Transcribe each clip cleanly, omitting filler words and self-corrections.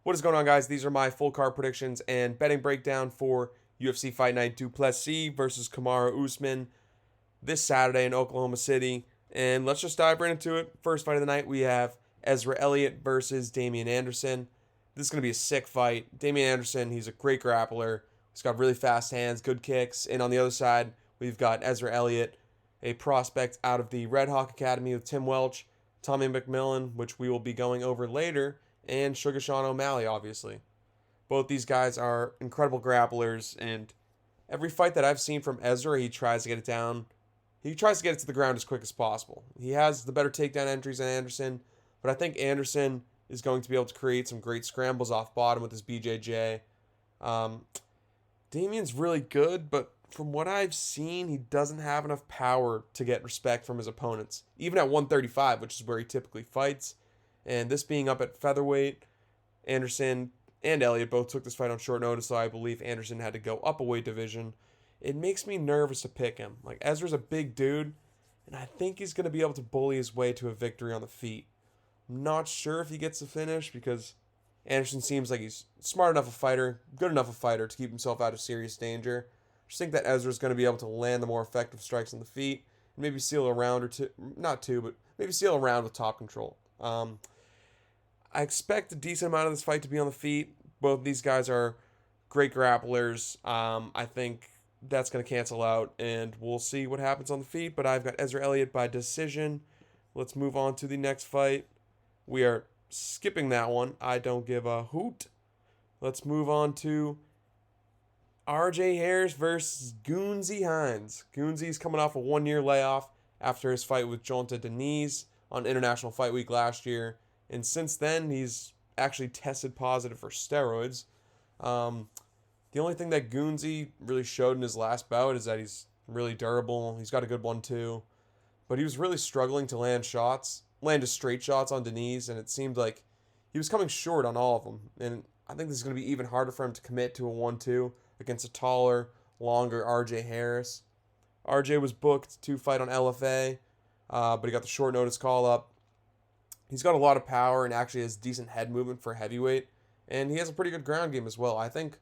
What is going on, guys? These are my full card predictions and betting breakdown for UFC Fight Night Plessis versus Kamaru Usman this Saturday in Oklahoma City. And let's just dive right into it. First fight of the night, we have Ezra Elliott versus Damian Anderson. This is going to be a sick fight. Damian Anderson, he's a great grappler. He's got really fast hands, good kicks. And on the other side, we've got Ezra Elliott, a prospect out of the Red Hawk Academy with Tim Welch, Tommy McMillan, which we will be going over later, and Sugar Sean O'Malley, obviously. Both these guys are incredible grapplers, and every fight that I've seen from Ezra, he tries to get it down. He tries to get it to the ground as quick as possible. He has the better takedown entries than Anderson, but I think Anderson is going to be able to create some great scrambles off bottom with his BJJ. Damian's really good, but from what I've seen, he doesn't have enough power to get respect from his opponents, even at 135, which is where he typically fights. And this being up at featherweight, Anderson and Elliott both took this fight on short notice, so I believe Anderson had to go up a weight division. It makes me nervous to pick him. Like, Ezra's a big dude, and I think he's going to be able to bully his way to a victory on the feet. I'm not sure if he gets the finish because Anderson seems like he's smart enough a fighter, good enough a fighter to keep himself out of serious danger. I just think that Ezra's going to be able to land the more effective strikes on the feet and maybe seal a round or two, not two, but maybe seal a round with top control. I expect a decent amount of this fight to be on the feet. Both of these guys are great grapplers. I think that's going to cancel out, and we'll see what happens on the feet. But I've got Ezra Elliott by decision. Let's move on to the next fight. We are skipping that one. I don't give a hoot. Let's move on to RJ Harris versus Goonsey Hines. Goonsey's coming off a 1-year layoff after his fight with Jonta Deniz on International Fight Week last year. And since then, he's actually tested positive for steroids. The only thing that Goonsey really showed in his last bout is that he's really durable. He's got a good one, too. But he was really struggling to land his straight shots on Deniz, and it seemed like he was coming short on all of them. And I think this is going to be even harder for him to commit to a 1-2 against a taller, longer RJ Harris. RJ was booked to fight on LFA, but he got the short notice call up. He's got a lot of power and actually has decent head movement for heavyweight, and he has a pretty good ground game as well. I think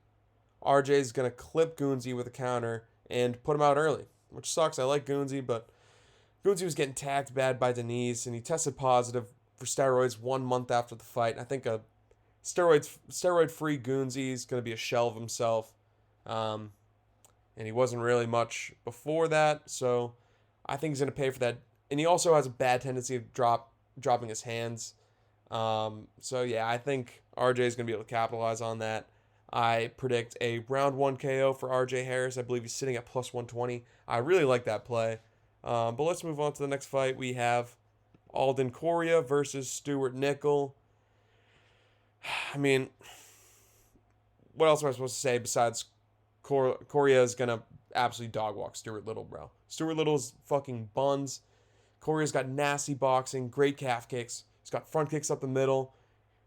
RJ is going to clip Goonsey with a counter and put him out early, which sucks. I like Goonsey, but Goonsey was getting tagged bad by Deniz, and he tested positive for steroids 1 month after the fight. I think a steroid-free Goonsey is going to be a shell of himself, and he wasn't really much before that, so I think he's going to pay for that. And he also has a bad tendency of dropping his hands. So yeah, I think RJ is going to be able to capitalize on that. I predict a round 1 KO for RJ Harris. I believe he's sitting at plus 120. I really like that play. But let's move on to the next fight. We have Alden Correa versus Stuart Nickel. I mean, what else am I supposed to say besides Correa is going to absolutely dog walk Stuart Little, bro. Stuart Little's fucking buns. Correa's got nasty boxing, great calf kicks. He's got front kicks up the middle.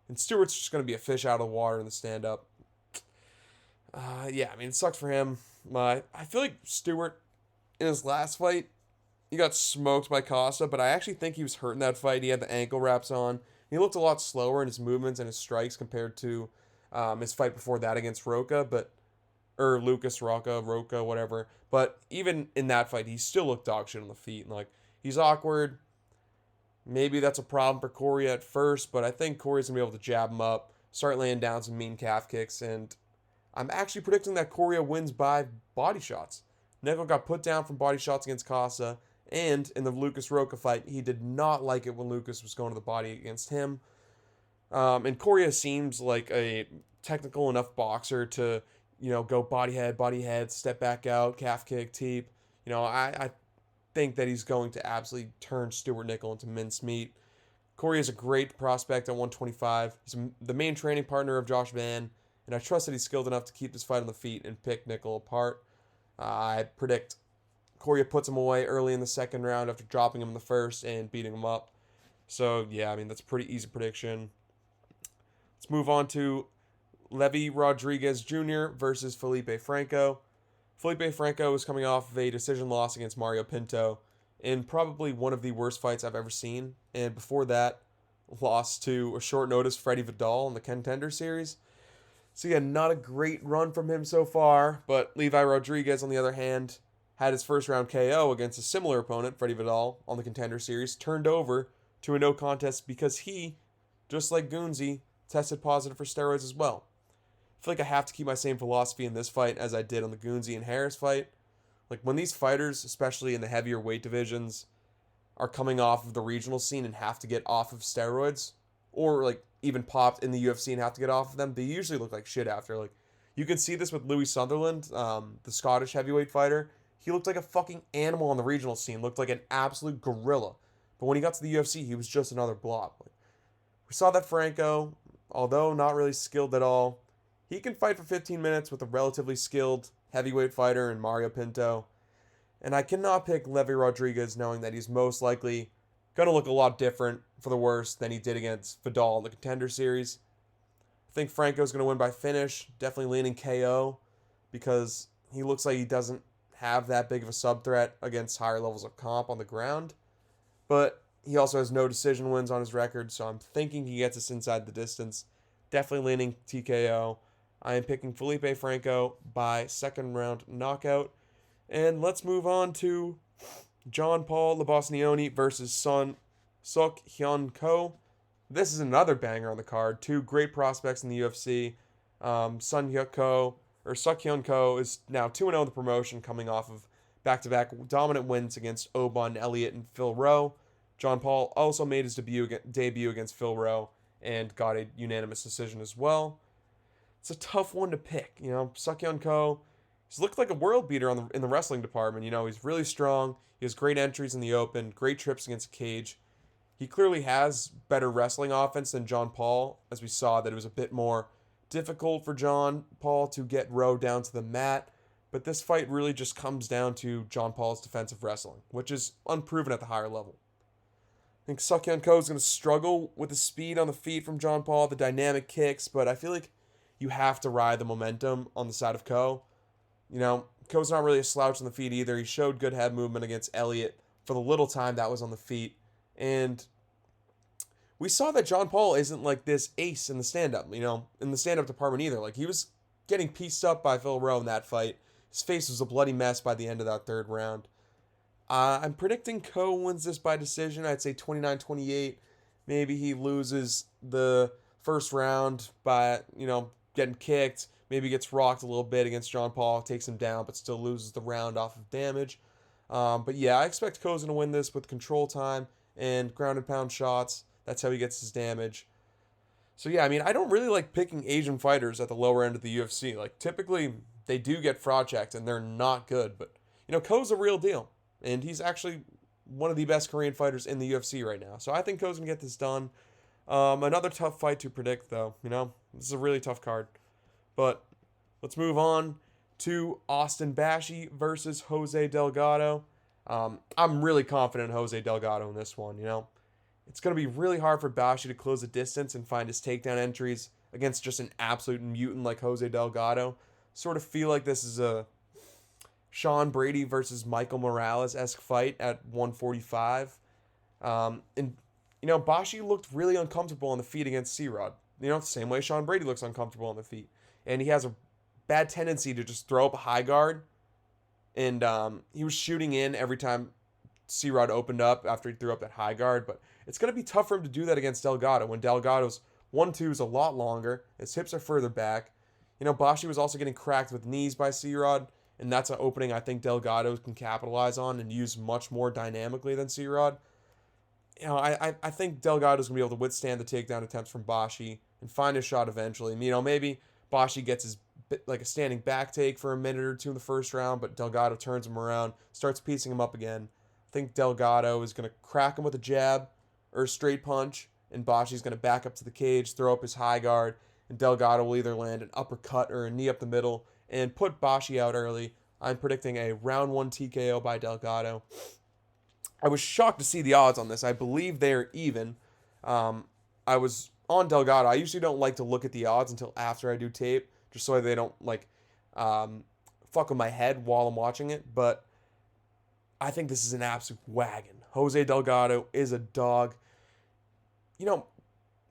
And Stewart's just going to be a fish out of the water in the stand-up. Yeah, I mean, it sucks for him. I feel like Stewart, in his last fight, he got smoked by Costa, but I actually think he was hurt in that fight. He had the ankle wraps on. He looked a lot slower in his movements and his strikes compared to his fight before that against Lucas Roca, whatever. But even in that fight, he still looked dog shit on the feet. And, like, he's awkward. Maybe that's a problem for Correa at first, but I think Corey's going to be able to jab him up, start laying down some mean calf kicks, and I'm actually predicting that Correa wins by body shots. Nickel got put down from body shots against Costa, and in the Lucas Roca fight, he did not like it when Lucas was going to the body against him. And Correa seems like a technical enough boxer to, go body head, step back out, calf kick, teep. I think that he's going to absolutely turn Stuart Nickel into mincemeat. Correa is a great prospect at 125. He's the main training partner of Josh Van, and I trust that he's skilled enough to keep this fight on the feet and pick Nickel apart. I predict Correa puts him away early in the second round after dropping him in the first and beating him up. So, yeah, I mean, that's a pretty easy prediction. Let's move on to Levy Rodriguez Jr. versus Felipe Franco. Felipe Franco is coming off of a decision loss against Mario Pinto in probably one of the worst fights I've ever seen. And before that, lost to a short notice Freddie Vidal in the Contender Series. So yeah, not a great run from him so far, but Levi Rodriguez, on the other hand, had his first round KO against a similar opponent, Freddie Vidal, on the Contender Series, turned over to a no contest because he, just like Goonsey, tested positive for steroids as well. I feel like I have to keep my same philosophy in this fight as I did on the Goonsey and Harris fight. Like when these fighters, especially in the heavier weight divisions, are coming off of the regional scene and have to get off of steroids, or like even popped in the UFC and have to get off of them, they usually look like shit after. Like you can see this with Louis Sunderland, the Scottish heavyweight fighter. He looked like a fucking animal on the regional scene, looked like an absolute gorilla. But when he got to the UFC, he was just another blob. Like, we saw that Franco, although not really skilled at all, he can fight for 15 minutes with a relatively skilled heavyweight fighter in Mario Pinto. And I cannot pick Levy Rodriguez knowing that he's most likely going to look a lot different for the worse than he did against Vidal in the Contender Series. I think Franco's going to win by finish, definitely leaning KO, because he looks like he doesn't have that big of a sub threat against higher levels of comp on the ground. But he also has no decision wins on his record, so I'm thinking he gets us inside the distance. Definitely leaning TKO. I am picking Felipe Franco by second round knockout. And let's move on to John Paul Labosnioni versus Sun Suk Hyun Ko. This is another banger on the card. Two great prospects in the UFC. Sun Hyun Ko, or Suk Hyun Ko, is now 2-0 in the promotion, coming off of back-to-back dominant wins against Oban Elliott and Phil Rowe. John Paul also made his debut against Phil Rowe and got a unanimous decision as well. It's a tough one to pick. Suk Hyun Ko, he's looked like a world beater in the wrestling department. He's really strong. He has great entries in the open, great trips against the cage. He clearly has better wrestling offense than John Paul, as we saw that it was a bit more difficult for John Paul to get Rowe down to the mat. But this fight really just comes down to John Paul's defensive wrestling, which is unproven at the higher level. I think Suk Hyun Ko is going to struggle with the speed on the feet from John Paul, the dynamic kicks, but I feel like you have to ride the momentum on the side of Ko. Ko's not really a slouch on the feet either. He showed good head movement against Elliott for the little time that was on the feet. And we saw that John Paul isn't like this ace in the stand-up, in the stand-up department either. Like, he was getting pieced up by Phil Rowe in that fight. His face was a bloody mess by the end of that third round. I'm predicting Ko wins this by decision. I'd say 29-28. Maybe he loses the first round by, getting kicked. Maybe gets rocked a little bit against John Paul, takes him down, but still loses the round off of damage. But yeah, I expect Ko's going to win this with control time and ground and pound shots. That's how he gets his damage. So yeah, I don't really like picking Asian fighters at the lower end of the UFC. Like, typically, they do get fraud checked, and they're not good. But, Ko's a real deal. And he's actually one of the best Korean fighters in the UFC right now. So I think Ko's going to get this done. Another tough fight to predict, though. This is a really tough card. But let's move on to Austin Bashi versus Jose Delgado. I'm really confident in Jose Delgado in this one, It's going to be really hard for Bashi to close the distance and find his takedown entries against just an absolute mutant like Jose Delgado. Sort of feel like this is a Sean Brady versus Michael Morales-esque fight at 145. Bashi looked really uncomfortable on the feet against C-Rod. The same way Sean Brady looks uncomfortable on the feet. And he has a bad tendency to just throw up a high guard. And he was shooting in every time C-Rod opened up after he threw up that high guard. But it's going to be tough for him to do that against Delgado when Delgado's 1-2 is a lot longer. His hips are further back. Bashi was also getting cracked with knees by C-Rod. And that's an opening I think Delgado can capitalize on and use much more dynamically than C-Rod. I think Delgado's going to be able to withstand the takedown attempts from Bashi and find a shot eventually. Maybe Bashi gets his like a standing back take for a minute or two in the first round, but Delgado turns him around, starts piecing him up again. I think Delgado is going to crack him with a jab or a straight punch, and Bashi's going to back up to the cage, throw up his high guard, and Delgado will either land an uppercut or a knee up the middle and put Bashi out early. I'm predicting a round 1 TKO by Delgado. I was shocked to see the odds on this. I believe they're even. I was on Delgado. I usually don't like to look at the odds until after I do tape, just so they don't fuck with my head while I'm watching it. But I think this is an absolute wagon. Jose Delgado is a dog.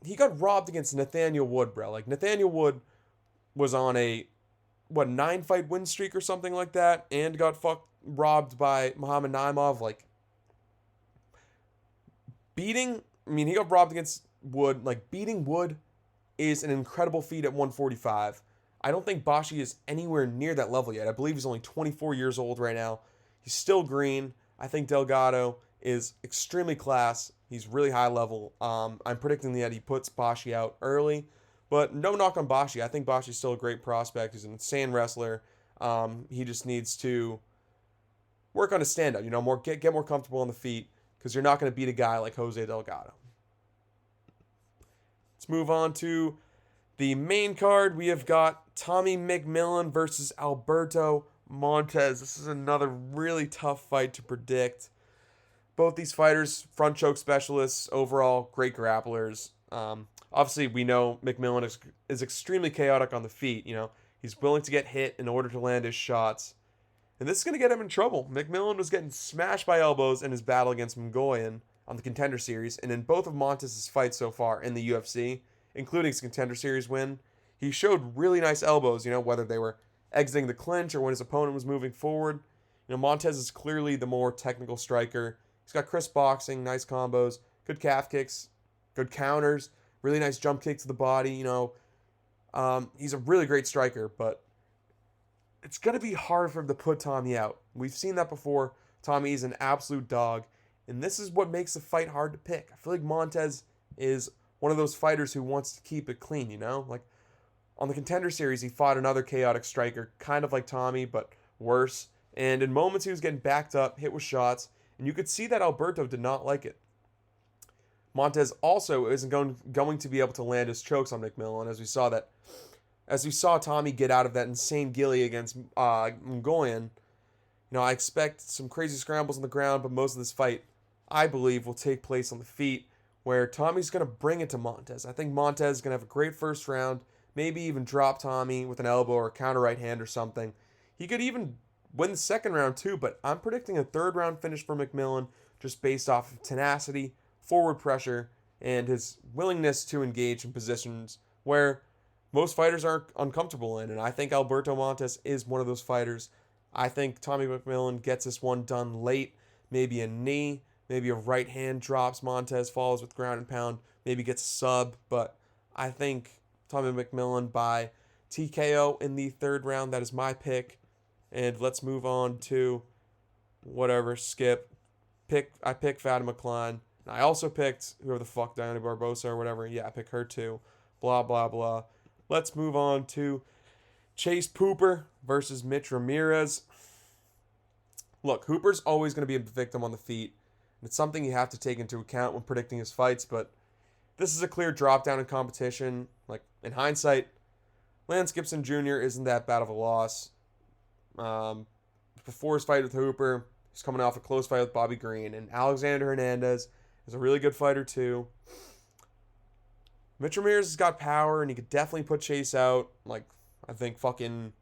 he got robbed against Nathaniel Wood, bro. Like, Nathaniel Wood was on a, 9-fight win streak or something like that, and got robbed by Muhammad Naimov. Like, he got robbed against Wood. Like, beating Wood is an incredible feat at 145. I don't think Bashi is anywhere near that level yet. I believe he's only 24 years old right now. He's still green. I think Delgado is extremely class. He's really high level. I'm predicting that he puts Bashi out early, but no knock on Bashi. I think Bashi's still a great prospect. He's an insane wrestler. He just needs to work on his stand up. Get more comfortable on the feet, because you're not going to beat a guy like Jose Delgado. Let's move on to the main card. We have got Tommy McMillan versus Alberto Montez. This is another really tough fight to predict. Both these fighters, front choke specialists, overall great grapplers. Obviously, we know McMillan is extremely chaotic on the feet. He's willing to get hit in order to land his shots. And this is going to get him in trouble. McMillan was getting smashed by elbows in his battle against Mgoyan on the Contender Series, and in both of Montez's fights so far in the UFC, including his Contender Series win, he showed really nice elbows, whether they were exiting the clinch or when his opponent was moving forward. Montez is clearly the more technical striker. He's got crisp boxing, nice combos, good calf kicks, good counters, really nice jump kick to the body. He's a really great striker, but it's going to be hard for him to put Tommy out. We've seen that before. Tommy is an absolute dog, and this is what makes the fight hard to pick. I feel like Montez is one of those fighters who wants to keep it clean, Like, on the Contender Series, he fought another chaotic striker, kind of like Tommy, but worse. And in moments, he was getting backed up, hit with shots, and you could see that Alberto did not like it. Montez also isn't going to be able to land his chokes on McMillan, as we saw Tommy get out of that insane ghillie against Mgoyan. I expect some crazy scrambles on the ground, but most of this fight, I believe, will take place on the feet, where Tommy's going to bring it to Montez. I think Montez is going to have a great first round, maybe even drop Tommy with an elbow or a counter right hand or something. He could even win the second round too, but I'm predicting a third round finish for McMillan, just based off of tenacity, forward pressure, and his willingness to engage in positions where most fighters are uncomfortable in, and I think Alberto Montez is one of those fighters. I think Tommy McMillan gets this one done late, maybe a knee, maybe a right hand drops Montez, falls with ground and pound, maybe gets a sub, but I think Tommy McMillan by TKO in the third round. That is my pick. And let's move on to skip. I picked Fatima Klein. I also picked whoever the fuck, Diana Barbosa or whatever. Yeah, I picked her too. Blah, blah, blah. Let's move on to Chase Hooper versus Mitch Ramirez. Look, Hooper's always going to be a victim on the feet. It's something you have to take into account when predicting his fights, but this is a clear drop down in competition. Like, in hindsight, Lance Gibson Jr. isn't that bad of a loss. Before his fight with Hooper, he's coming off a close fight with Bobby Green, and Alexander Hernandez is a really good fighter too. Mitch Ramirez has got power, and he could definitely put Chase out. Like, I think fucking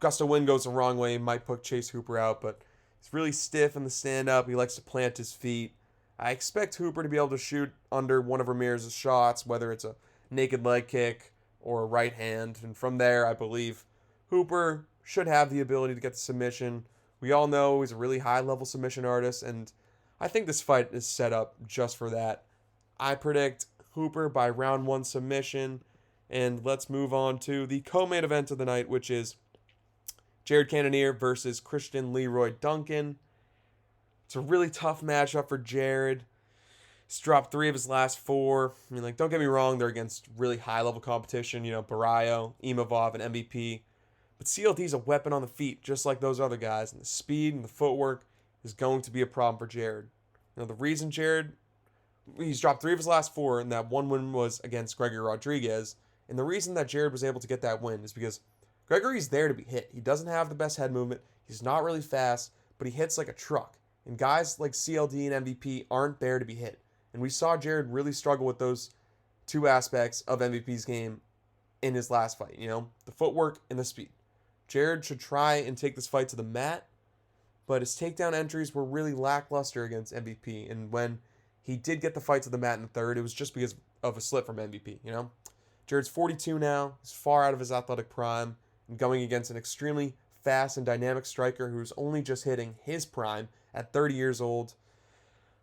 gust of wind goes the wrong way, might put Chase Hooper out, but he's really stiff in the stand-up. He likes to plant his feet. I expect Hooper to be able to shoot under one of Ramirez's shots, whether it's a naked leg kick or a right hand. And from there, I believe Hooper should have the ability to get the submission. We all know he's a really high-level submission artist, and I think this fight is set up just for that. I predict Hooper by round 1 submission. And let's move on to the co-main event of the night, which is Jared Cannonier versus Christian Leroy Duncan. It's a really tough matchup for Jared. He's dropped 3 of his last 4. Don't get me wrong, they're against really high-level competition, Barrio, Imavov, and MVP. But CLD's a weapon on the feet, just like those other guys, and the speed and the footwork is going to be a problem for Jared. The reason he's dropped 3 of his last 4, and that one win was against Gregory Rodriguez. And the reason that Jared was able to get that win is because Gregory's there to be hit. He doesn't have the best head movement. He's not really fast, but he hits like a truck. And guys like CLD and MVP aren't there to be hit. And we saw Jared really struggle with those 2 aspects of MVP's game in his last fight, the footwork and the speed. Jared should try and take this fight to the mat, but his takedown entries were really lackluster against MVP. And when he did get the fight to the mat in the third, it was just because of a slip from MVP, you know? Jared's 42 now. He's far out of his athletic prime and going against an extremely fast and dynamic striker who's only just hitting his prime at 30 years old.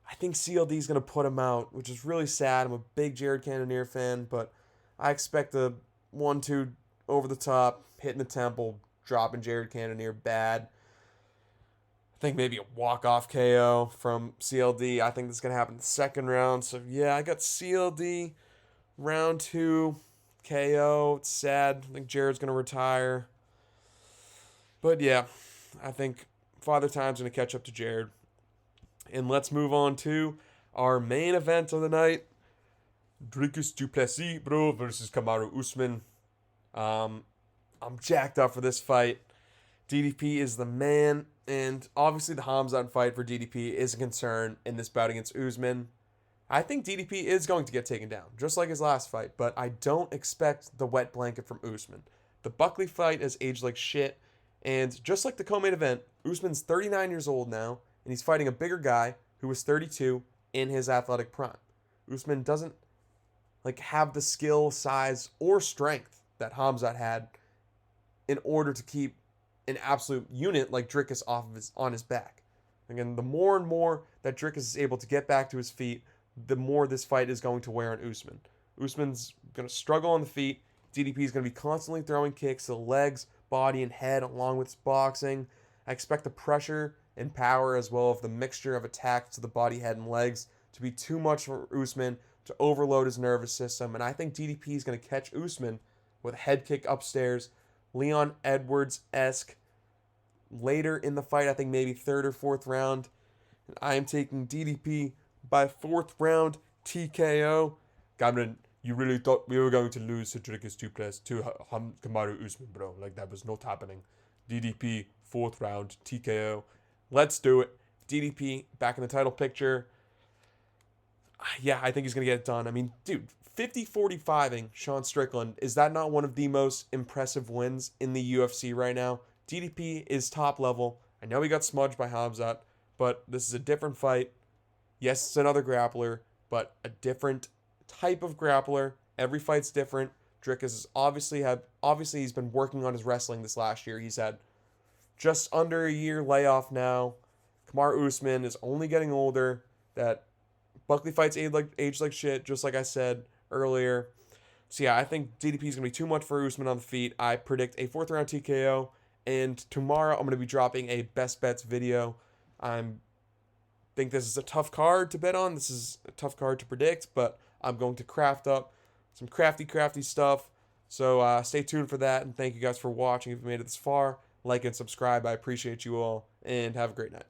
I think CLD is going to put him out, which is really sad. I'm a big Jared Cannonier fan, but I expect a 1-2 over the top, hitting the temple, dropping Jared Cannonier bad. I think maybe a walk-off KO from CLD. I think this is going to happen in the second round. So, yeah, I got CLD round 2 KO. It's sad. I think Jared's going to retire. But, yeah, I think Father Time's going to catch up to Jared. And let's move on to our main event of the night. Dricus du Plessis, bro, versus Kamaru Usman. I'm jacked up for this fight. DDP is the man, and obviously the Hamzat fight for DDP is a concern in this bout against Usman. I think DDP is going to get taken down, just like his last fight, but I don't expect the wet blanket from Usman. The Buckley fight has aged like shit, and just like the co-main event, Usman's 39 years old now, and he's fighting a bigger guy who was 32 in his athletic prime. Usman doesn't have the skill, size, or strength that Hamzat had in order to keep an absolute unit like Dricus on his back. Again, the more and more that Dricus is able to get back to his feet, the more this fight is going to wear on Usman. Usman's going to struggle on the feet. DDP is going to be constantly throwing kicks to the legs, body, and head along with his boxing. I expect the pressure and power as well as the mixture of attacks to the body, head, and legs to be too much for Usman to overload his nervous system. And I think DDP is going to catch Usman with a head kick upstairs, Leon Edwards-esque. Later in the fight, I think maybe third or fourth round. And I am taking DDP by fourth round TKO. Cameron, you really thought we were going to lose to Dricus du Plessis to Kamaru Usman, bro. That was not happening. DDP, fourth round TKO. Let's do it. DDP back in the title picture. Yeah, I think he's going to get it done. I mean, dude, 50-45ing Sean Strickland. Is that not one of the most impressive wins in the UFC right now? DDP is top level. I know he got smudged by Hamzat, but this is a different fight. Yes, it's another grappler, but a different type of grappler. Every fight's different. Dricus is obviously he's been working on his wrestling this last year. He's had just under a year layoff now. Kamaru Usman is only getting older. That Buckley fights age like shit, just like I said earlier. So yeah, I think DDP is going to be too much for Usman on the feet. I predict a fourth round TKO. And tomorrow I'm going to be dropping a best bets video. I think this is a tough card to bet on. This is a tough card to predict, but I'm going to craft up some crafty stuff. So stay tuned for that. And thank you guys for watching. If you made it this far, like and subscribe. I appreciate you all. And have a great night.